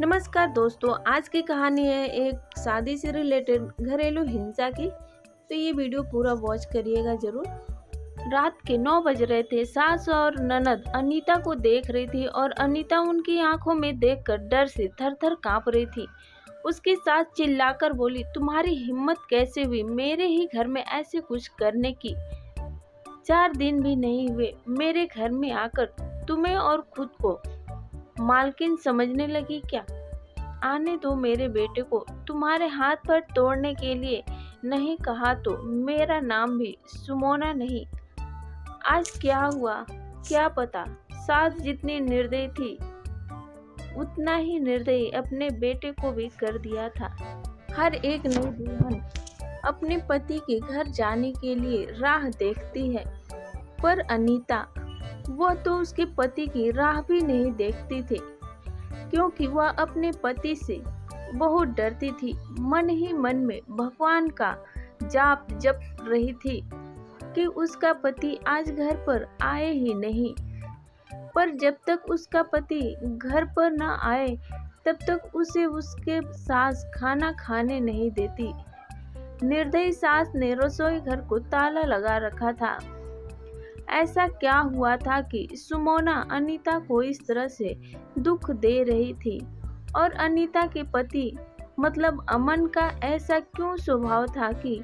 नमस्कार दोस्तों, आज की कहानी है एक शादी से रिलेटेड घरेलू हिंसा की। तो ये वीडियो पूरा वॉच करिएगा ज़रूर। रात के 9 बज रहे थे। सास और ननद अनीता को देख रही थी और अनीता उनकी आंखों में देखकर डर से थर-थर कांप रही थी। उसकी सास चिल्लाकर बोली, तुम्हारी हिम्मत कैसे हुई मेरे ही घर में ऐसे कुछ करने की? 4 दिन भी नहीं हुए मेरे घर में आकर तुम्हें और खुद को मालकिन समझने लगी क्या? आने दो मेरे बेटे को। तुम्हारे हाथ पर तोड़ने के लिए नहीं कहा तो मेरा नाम भी सुमोना नहीं। आज क्या हुआ क्या पता। सास जितनी निर्दयी थी उतना ही निर्दयी अपने बेटे को भी कर दिया था। हर एक नई दुल्हन अपने पति के घर जाने के लिए राह देखती है, पर अनीता वो तो उसके पति की राह भी नहीं देखती थी, क्योंकि वह अपने पति से बहुत डरती थी। मन ही मन में भगवान का जाप जप रही थी कि उसका पति आज घर पर आए ही नहीं। पर जब तक उसका पति घर पर न आए तब तक उसे उसके सास खाना खाने नहीं देती। निर्दयी सास ने रसोई घर को ताला लगा रखा था। ऐसा क्या हुआ था कि सुमोना अनीता को इस तरह से दुख दे रही थी? और अनीता के पति मतलब अमन का ऐसा क्यों स्वभाव था कि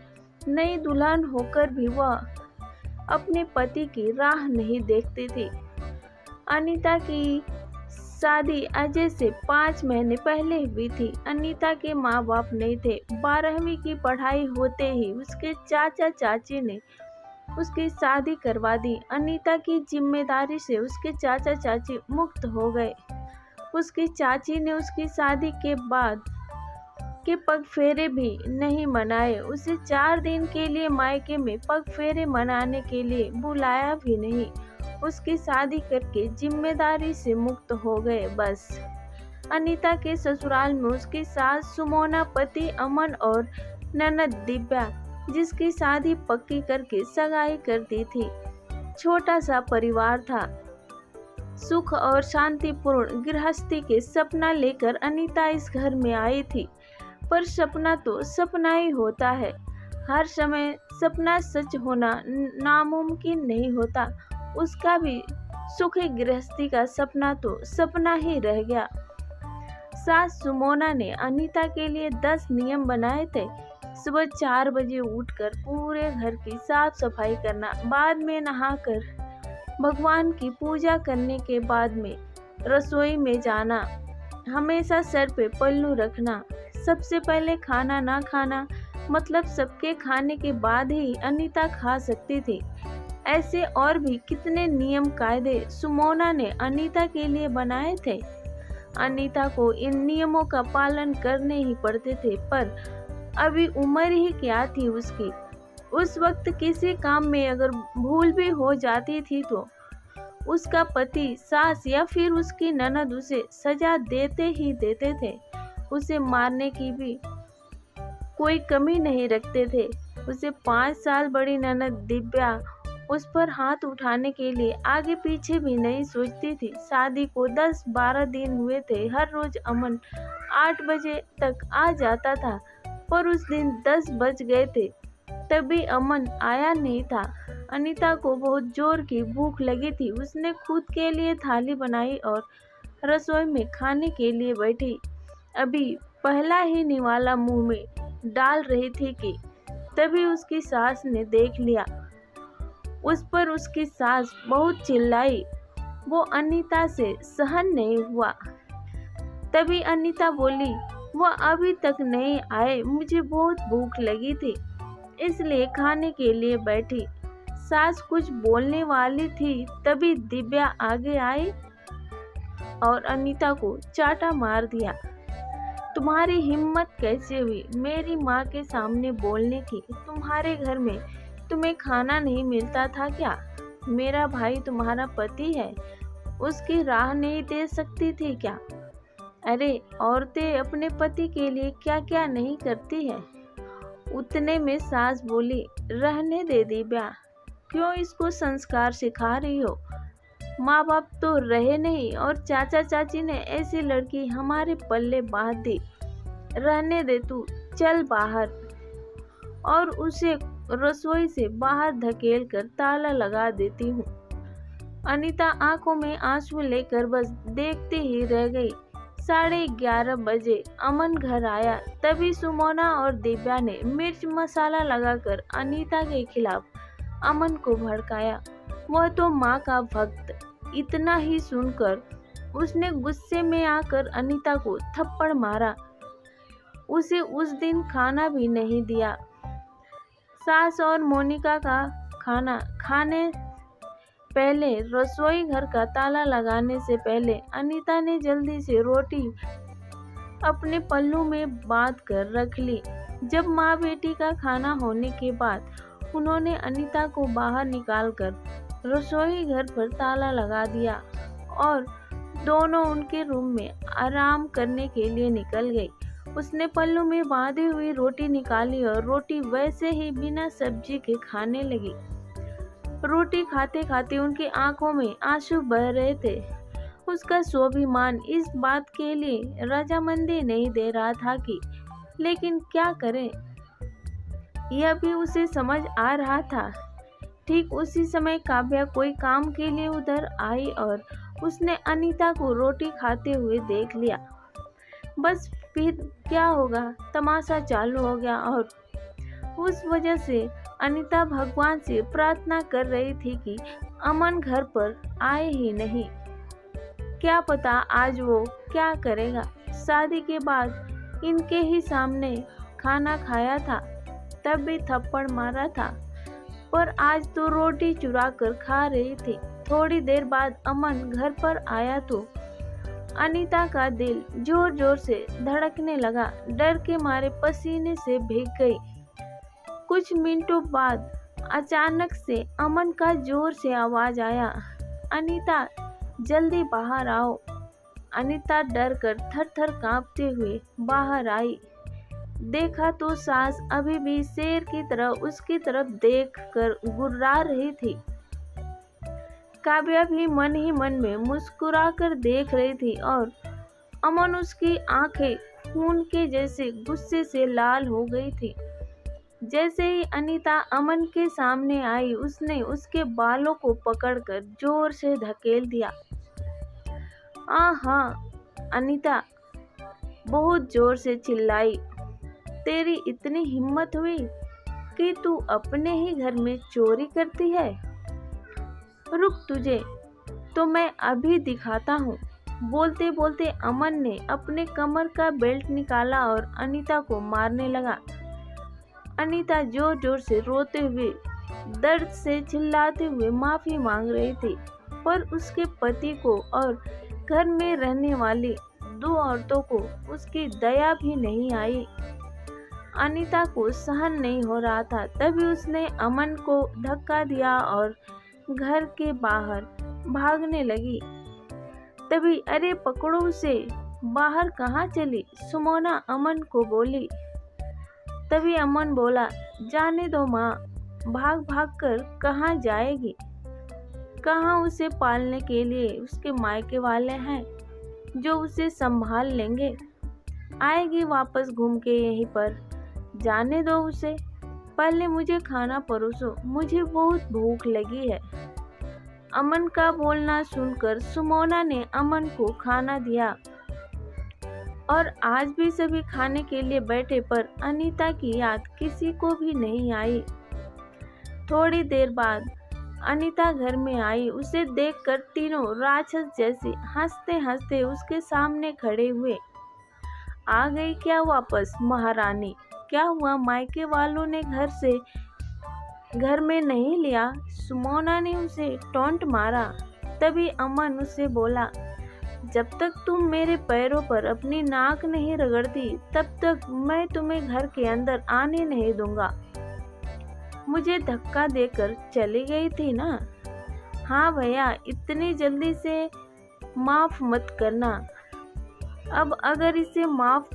नई दुल्हन होकर भी वह अपने पति की राह नहीं देखती थी? अनीता की शादी अजय से 5 महीने पहले हुई थी। अनीता के माँ बाप नहीं थे। 12वीं की पढ़ाई होते ही उसके चाचा चाची ने उसकी शादी करवा दी। अनीता की जिम्मेदारी से उसके चाचा चाची मुक्त हो गए। उसकी चाची ने उसकी शादी के बाद के पग फेरे भी नहीं मनाए। उसे 4 दिन के लिए मायके में पग फेरे मनाने के लिए बुलाया भी नहीं। उसकी शादी करके जिम्मेदारी से मुक्त हो गए बस। अनीता के ससुराल में उसकी सास सुमोना, पति अमन और ननद दिव्या, जिसकी शादी पक्की करके सगाई कर दी थी। छोटा सा परिवार था। सुख और शांतिपूर्ण गृहस्थी के सपना लेकर अनीता इस घर में आई थी। पर सपना तो सपना ही होता है। हर समय सपना सच होना नामुमकिन नहीं होता। उसका भी सुखी गृहस्थी का सपना तो सपना ही रह गया। सास सुमोना ने अनीता के लिए 10 नियम बनाए थे। सुबह 4 बजे उठकर पूरे घर की साफ सफाई करना, बाद में नहाकर भगवान की पूजा करने के बाद में रसोई में जाना, हमेशा सर पे पल्लू रखना, सबसे पहले खाना ना खाना, मतलब सबके खाने के बाद ही अनीता खा सकती थी। ऐसे और भी कितने नियम कायदे सुमोना ने अनीता के लिए बनाए थे। अनीता को इन नियमों का पालन करने ही पड़ते थे, पर अभी उम्र ही क्या थी उसकी। उस वक्त किसी काम में अगर भूल भी हो जाती थी तो उसका पति, सास या फिर उसकी ननद उसे सजा देते ही देते थे। उसे मारने की भी कोई कमी नहीं रखते थे। उसे 5 साल बड़ी ननद दिव्या उस पर हाथ उठाने के लिए आगे पीछे भी नहीं सोचती थी। शादी को 10-12 दिन हुए थे। हर रोज अमन 8 बजे तक आ जाता था, पर उस दिन 10 बज गए थे तभी अमन आया नहीं था। अनीता को बहुत जोर की भूख लगी थी। उसने खुद के लिए थाली बनाई और रसोई में खाने के लिए बैठी। अभी पहला ही निवाला मुंह में डाल रही थी कि तभी उसकी सास ने देख लिया। उस पर उसकी सास बहुत चिल्लाई। वो अनीता से सहन नहीं हुआ। तभी अनीता बोली, वो अभी तक नहीं आए, मुझे बहुत भूख लगी थी इसलिए खाने के लिए बैठी। सास कुछ बोलने वाली थी तभी दिव्या आगे आई और अनीता को चाटा मार दिया। तुम्हारी हिम्मत कैसे हुई मेरी माँ के सामने बोलने की? तुम्हारे घर में तुम्हें खाना नहीं मिलता था क्या? मेरा भाई तुम्हारा पति है, उसकी राह नहीं दे सकती थी क्या? अरे औरतें अपने पति के लिए क्या क्या नहीं करती है। उतने में सास बोली, रहने दे दिव्या, क्यों इसको संस्कार सिखा रही हो? माँ बाप तो रहे नहीं और चाचा चाची ने ऐसी लड़की हमारे पल्ले बांध दी। रहने दे तू, चल बाहर। और उसे रसोई से बाहर धकेल कर ताला लगा देती हूँ। अनीता आंखों में आंसू लेकर बस देखती ही रह गई। 11:30 बजे अमन घर आया। तभी सुमोना और दिव्या ने मिर्च मसाला लगाकर अनीता के खिलाफ अमन को भड़काया। वह तो माँ का भक्त। इतना ही सुनकर उसने गुस्से में आकर अनीता को थप्पड़ मारा। उसे उस दिन खाना भी नहीं दिया। सास और मोनिका का खाना खाने पहले रसोई घर का ताला लगाने से पहले अनीता ने जल्दी से रोटी अपने पल्लू में बांध कर रख ली। जब माँ बेटी का खाना होने के बाद उन्होंने अनीता को बाहर निकालकर रसोई घर पर ताला लगा दिया और दोनों उनके रूम में आराम करने के लिए निकल गई। उसने पल्लू में बांधी हुई रोटी निकाली और रोटी वैसे ही बिना सब्जी के खाने लगी। रोटी खाते खाते उनकी आंखों में आंसू बह रहे थे। उसका स्वाभिमान इस बात के लिए रजामंदी नहीं दे रहा था कि लेकिन क्या करे, यह भी उसे समझ आ रहा था। ठीक उसी समय काव्या कोई काम के लिए उधर आई और उसने अनीता को रोटी खाते हुए देख लिया। बस फिर क्या होगा, तमाशा चालू हो गया और उस वजह से अनीता भगवान से प्रार्थना कर रही थी कि अमन घर पर आए ही नहीं। क्या पता आज वो क्या करेगा। शादी के बाद इनके ही सामने खाना खाया था, तब भी थप्पड़ मारा था, पर आज तो रोटी चुरा कर खा रही थी। थोड़ी देर बाद अमन घर पर आया तो अनीता का दिल जोर जोर से धड़कने लगा। डर के मारे पसीने से भीग गई। कुछ मिनटों बाद अचानक से अमन का जोर से आवाज आया, अनीता जल्दी बाहर आओ। अनीता डर कर थर थर कांपते हुए बाहर आई। देखा तो सास अभी भी शेर की तरह उसकी तरफ देख कर गुर्रा रही थी। काव्या भी मन ही मन में मुस्कुरा कर देख रही थी और अमन उसकी आंखें खून के जैसे गुस्से से लाल हो गई थी। जैसे ही अनीता अमन के सामने आई, उसने उसके बालों को पकड़कर जोर से धकेल दिया। हाँ, अनीता बहुत जोर से चिल्लाई, तेरी इतनी हिम्मत हुई कि तू अपने ही घर में चोरी करती है? रुक, तुझे तो मैं अभी दिखाता हूँ। बोलते बोलते अमन ने अपने कमर का बेल्ट निकाला और अनीता को मारने लगा। अनीता जोर जोर से रोते हुए, दर्द से चिल्लाते हुए माफी मांग रही थी, पर उसके पति को और घर में रहने वाली 2 औरतों को उसकी दया भी नहीं आई। अनीता को सहन नहीं हो रहा था। तभी उसने अमन को धक्का दिया और घर के बाहर भागने लगी। तभी अरे पकड़ो उसे, बाहर कहाँ चली? सुमोना अमन को बोली। तभी अमन बोला, जाने दो माँ, भाग भाग कर कहाँ जाएगी? कहाँ उसे पालने के लिए उसके मायके वाले हैं जो उसे संभाल लेंगे। आएगी वापस घूम के यहीं पर। जाने दो उसे, पहले मुझे खाना परोसो, मुझे बहुत भूख लगी है। अमन का बोलना सुनकर सुमोना ने अमन को खाना दिया और आज भी सभी खाने के लिए बैठे, पर अनीता की याद किसी को भी नहीं आई। थोड़ी देर बाद अनीता घर में आई। उसे देखकर तीनों राक्षस जैसे हंसते हंसते उसके सामने खड़े हुए। आ गई क्या वापस महारानी? क्या हुआ, मायके वालों ने घर में नहीं लिया? सुमोना ने उसे टोंट मारा। तभी अमन उससे बोला, जब तक तुम मेरे पैरों पर अपनी नाक नहीं रगड़ती तब तक मैं तुम्हें घर के अंदर आने नहीं दूंगा। मुझे धक्का देकर चली गई थी ना? हाँ भैया, इतनी जल्दी से माफ मत करना। अब अगर इसे माफ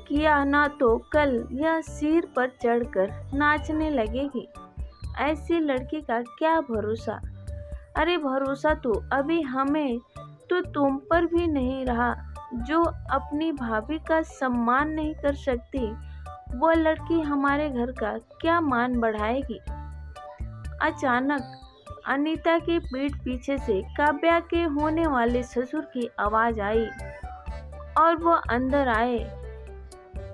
किया ना तो कल यह सिर पर चढ़कर नाचने लगेगी। ऐसी लड़की का क्या भरोसा? अरे भरोसा तो अभी हमें तो तुम पर भी नहीं रहा। जो अपनी भाभी का सम्मान नहीं कर सकती, वो लड़की हमारे घर का क्या मान बढ़ाएगी। अचानक अनीता की पीठ पीछे से काव्या के होने वाले ससुर की आवाज आई और वो अंदर आए।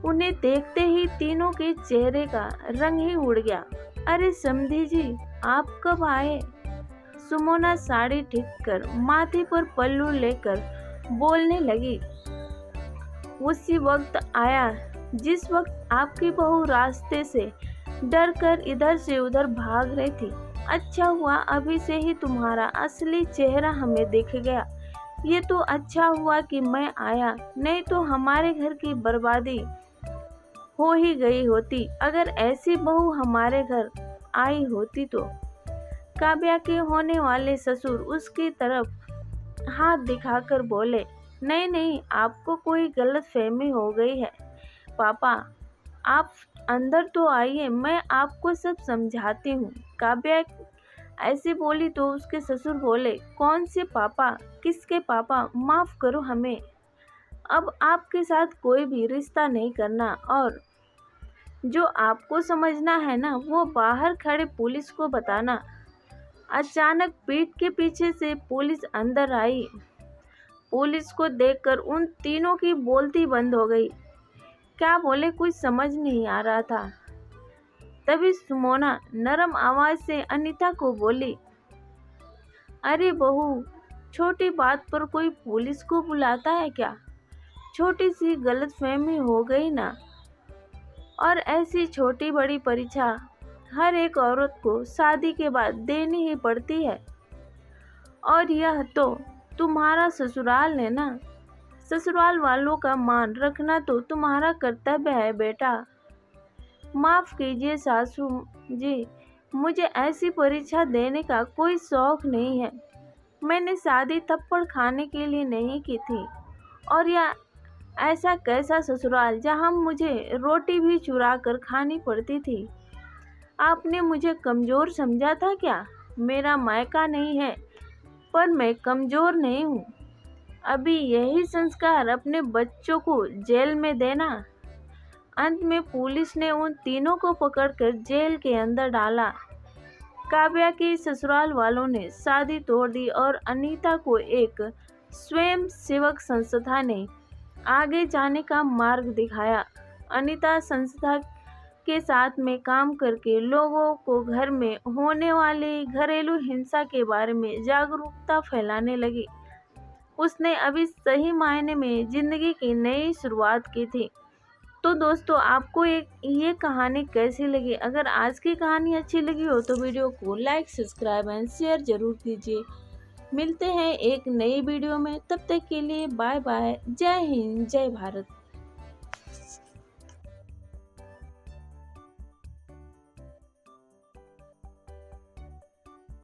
उन्हें देखते ही तीनों के चेहरे का रंग ही उड़ गया। अरे समधी जी, आप कब आए? सुमोना साड़ी ठीक कर माथे पर पल्लू लेकर बोलने लगी। उसी वक्त आया जिस वक्त आपकी बहू रास्ते से डर कर इधर से उधर भाग रही थी। अच्छा हुआ अभी से ही तुम्हारा असली चेहरा हमें दिख गया। ये तो अच्छा हुआ कि मैं आया, नहीं तो हमारे घर की बर्बादी हो ही गई होती अगर ऐसी बहू हमारे घर आई होती तो। काव्या के होने वाले ससुर उसकी तरफ हाथ दिखाकर बोले, नहीं नहीं, आपको कोई गलतफहमी हो गई है। पापा, आप अंदर तो आइए, मैं आपको सब समझाती हूँ। काव्या ऐसे बोली तो उसके ससुर बोले, कौन से पापा? किसके पापा? माफ़ करो हमें, अब आपके साथ कोई भी रिश्ता नहीं करना, और जो आपको समझना है ना वो बाहर खड़े पुलिस को बताना। अचानक पीठ के पीछे से पुलिस अंदर आई। पुलिस को देखकर उन तीनों की बोलती बंद हो गई। क्या बोले कुछ समझ नहीं आ रहा था। तभी सुमोना नरम आवाज से अनीता को बोली, अरे बहू, छोटी बात पर कोई पुलिस को बुलाता है क्या? छोटी सी गलतफहमी हो गई ना। और ऐसी छोटी बड़ी परीक्षा हर एक औरत को शादी के बाद देनी ही पड़ती है। और यह तो तुम्हारा ससुराल है ना। ससुराल वालों का मान रखना तो तुम्हारा कर्तव्य है बेटा। माफ़ कीजिए सासू जी, मुझे ऐसी परीक्षा देने का कोई शौक़ नहीं है। मैंने शादी थप्पड़ खाने के लिए नहीं की थी। और यह ऐसा कैसा ससुराल जहां मुझे रोटी भी चुरा कर खानी पड़ती थी। आपने मुझे कमज़ोर समझा था क्या? मेरा मायका नहीं है, पर मैं कमज़ोर नहीं हूँ। अभी यही संस्कार अपने बच्चों को जेल में देना। अंत में पुलिस ने उन तीनों को पकड़कर जेल के अंदर डाला। काव्या के ससुराल वालों ने शादी तोड़ दी और अनीता को एक स्वयं सेवक संस्था ने आगे जाने का मार्ग दिखाया। अनीता संस्था के साथ में काम करके लोगों को घर में होने वाली घरेलू हिंसा के बारे में जागरूकता फैलाने लगी। उसने अभी सही मायने में ज़िंदगी की नई शुरुआत की थी। तो दोस्तों, आपको ये कहानी कैसी लगी? अगर आज की कहानी अच्छी लगी हो तो वीडियो को लाइक, सब्सक्राइब एंड शेयर ज़रूर कीजिए। मिलते हैं एक नई वीडियो में, तब तक के लिए बाय बाय। जय हिंद, जय भारत।